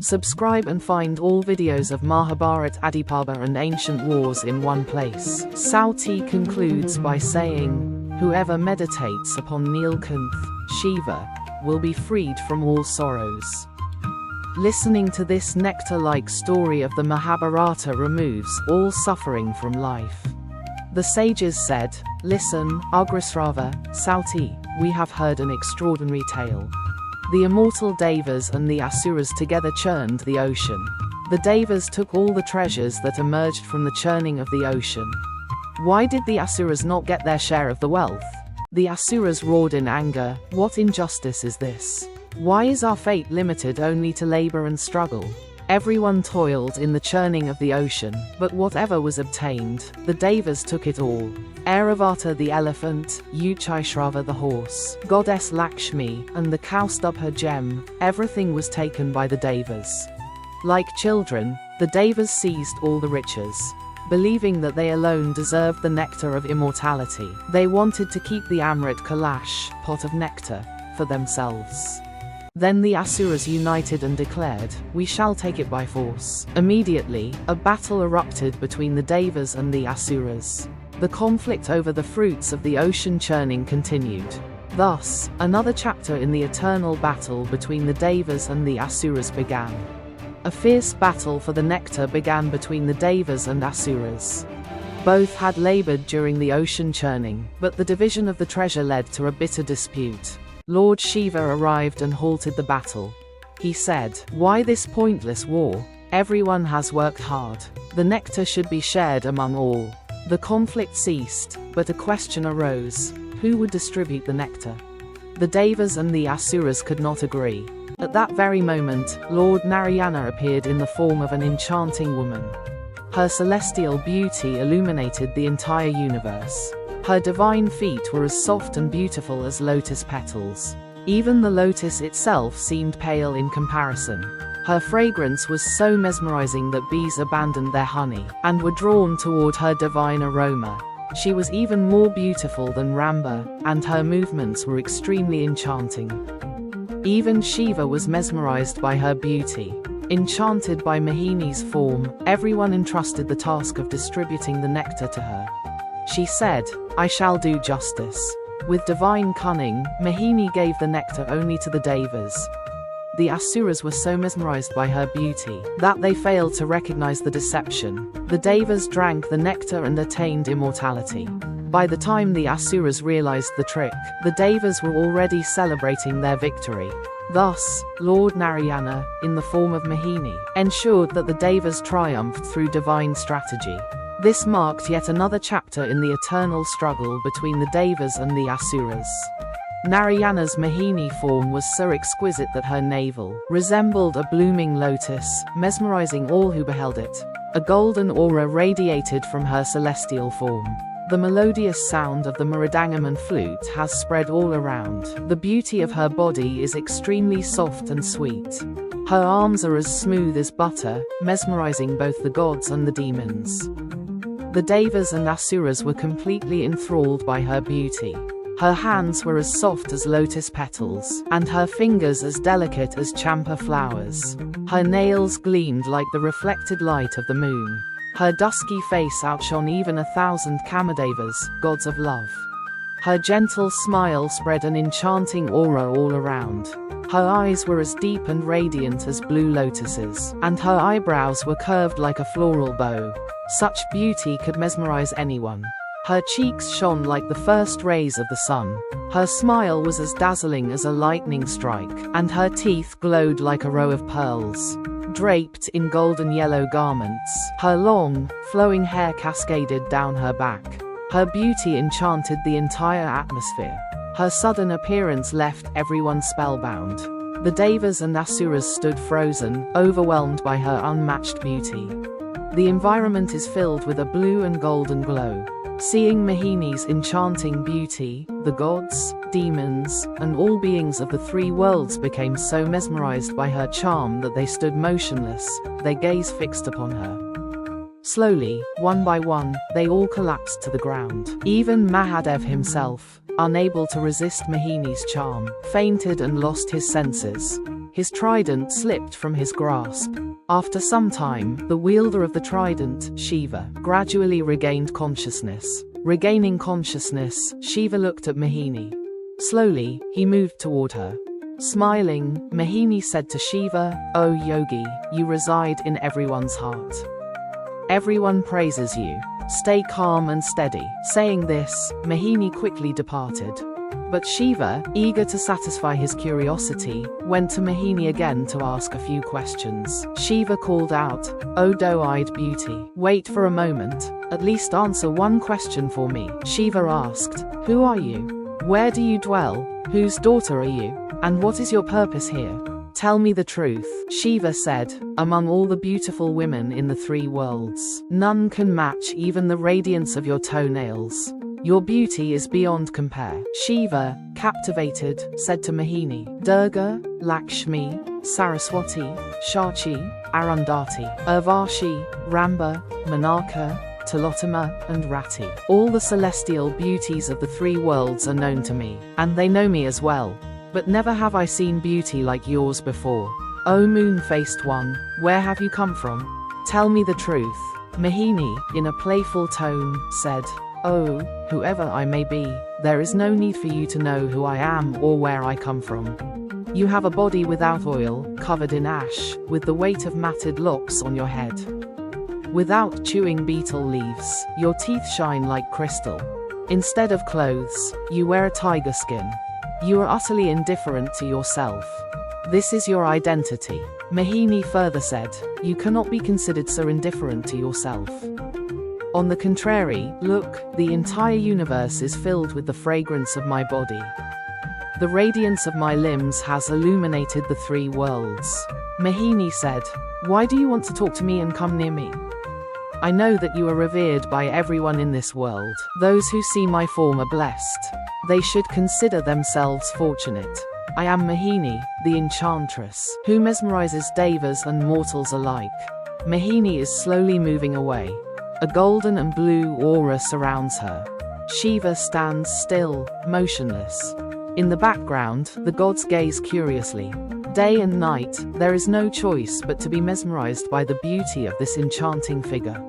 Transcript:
Subscribe and find all videos of Mahabharat, Adipaba and ancient wars in one place. Sauti concludes by saying, "Whoever meditates upon Neelkanth, Shiva, will be freed from all sorrows." Listening to this nectar-like story of the Mahabharata removes all suffering from life. The sages said, "Listen, Agrisrava, Sauti, we have heard an extraordinary tale. The immortal Devas and the Asuras together churned the ocean. The Devas took all the treasures that emerged from the churning of the ocean. Why did the Asuras not get their share of the wealth? The Asuras roared in anger, 'What injustice is this? Why is our fate limited only to labor and struggle?' Everyone toiled in the churning of the ocean, but whatever was obtained, the Devas took it all. Airavata the elephant, Uchaishrava the horse, goddess Lakshmi, and the cow stub her gem, everything was taken by the Devas. Like children, the Devas seized all the riches. Believing that they alone deserved the nectar of immortality, they wanted to keep the Amrit Kalash, pot of nectar, for themselves. Then the Asuras united and declared, 'We shall take it by force.' Immediately, a battle erupted between the Devas and the Asuras. The conflict over the fruits of the ocean churning continued. Thus, another chapter in the eternal battle between the Devas and the Asuras began. A fierce battle for the nectar began between the Devas and Asuras. Both had labored during the ocean churning, but the division of the treasure led to a bitter dispute. Lord Shiva arrived and halted the battle. He said, "Why this pointless war? Everyone has worked hard. The nectar should be shared among all." The conflict ceased, but a question arose: who would distribute the nectar? The Devas and the Asuras could not agree. At that very moment, Lord Narayana appeared in the form of an enchanting woman. Her celestial beauty illuminated the entire universe. Her divine feet were as soft and beautiful as lotus petals. Even the lotus itself seemed pale in comparison. Her fragrance was so mesmerizing that bees abandoned their honey, and were drawn toward her divine aroma. She was even more beautiful than Ramba, and her movements were extremely enchanting. Even Shiva was mesmerized by her beauty. Enchanted by Mohini's form, everyone entrusted the task of distributing the nectar to her. She said, "I shall do justice." With divine cunning, Mohini gave the nectar only to the Devas. The Asuras were so mesmerized by her beauty that they failed to recognize the deception. The Devas drank the nectar and attained immortality. By the time the Asuras realized the trick, the Devas were already celebrating their victory. Thus, Lord Narayana, in the form of Mohini, ensured that the Devas triumphed through divine strategy. This marked yet another chapter in the eternal struggle between the Devas and the Asuras. Narayana's Mohini form was so exquisite that her navel resembled a blooming lotus, mesmerizing all who beheld it. A golden aura radiated from her celestial form. The melodious sound of the mridangam and flute has spread all around. The beauty of her body is extremely soft and sweet. Her arms are as smooth as butter, mesmerizing both the gods and the demons. The Devas and Asuras were completely enthralled by her beauty. Her hands were as soft as lotus petals, and her fingers as delicate as champa flowers. Her nails gleamed like the reflected light of the moon. Her dusky face outshone even 1,000 Kamadevas, gods of love. Her gentle smile spread an enchanting aura all around. Her eyes were as deep and radiant as blue lotuses, and her eyebrows were curved like a floral bow. Such beauty could mesmerize anyone. Her cheeks shone like the first rays of the sun. Her smile was as dazzling as a lightning strike, and her teeth glowed like a row of pearls. Draped in golden yellow garments, her long, flowing hair cascaded down her back. Her beauty enchanted the entire atmosphere. Her sudden appearance left everyone spellbound. The Devas and Asuras stood frozen, overwhelmed by her unmatched beauty. The environment is filled with a blue and golden glow. Seeing Mohini's enchanting beauty, the gods, demons, and all beings of the three worlds became so mesmerized by her charm that they stood motionless, their gaze fixed upon her. Slowly, one by one, they all collapsed to the ground. Even Mahadev himself, unable to resist Mohini's charm, fainted and lost his senses. His trident slipped from his grasp. After some time, the wielder of the trident, Shiva, gradually regained consciousness. Regaining consciousness, Shiva looked at Mohini. Slowly, he moved toward her. Smiling, Mohini said to Shiva, "O Yogi, you reside in everyone's heart. Everyone praises you. Stay calm and steady." Saying this, Mohini quickly departed. But Shiva, eager to satisfy his curiosity, went to Mohini again to ask a few questions. Shiva called out, "O doe-eyed beauty, wait for a moment. At least answer one question for me." Shiva asked, "Who are you? Where do you dwell? Whose daughter are you? And what is your purpose here? Tell me the truth." Shiva said, "Among all the beautiful women in the three worlds, none can match even the radiance of your toenails. Your beauty is beyond compare." Shiva, captivated, said to Mohini, "Durga, Lakshmi, Saraswati, Shachi, Arundhati, Urvashi, Ramba, Manaka, Tilottama, and Rati. All the celestial beauties of the three worlds are known to me, and they know me as well. But never have I seen beauty like yours before. O moon-faced one, where have you come from? Tell me the truth." Mohini, in a playful tone, said, "Oh, whoever I may be, there is no need for you to know who I am or where I come from. You have a body without oil, covered in ash, with the weight of matted locks on your head. Without chewing beetle leaves, your teeth shine like crystal. Instead of clothes, you wear a tiger skin. You are utterly indifferent to yourself. This is your identity." Mohini further said, "You cannot be considered so indifferent to yourself. On the contrary, look, the entire universe is filled with the fragrance of my body. The radiance of my limbs has illuminated the three worlds." Mohini said, "Why do you want to talk to me and come near me? I know that you are revered by everyone in this world. Those who see my form are blessed. They should consider themselves fortunate. I am Mohini, the enchantress, who mesmerizes devas and mortals alike." Mohini is slowly moving away. A golden and blue aura surrounds her. Shiva stands still, motionless. In the background, the gods gaze curiously. Day and night, there is no choice but to be mesmerized by the beauty of this enchanting figure.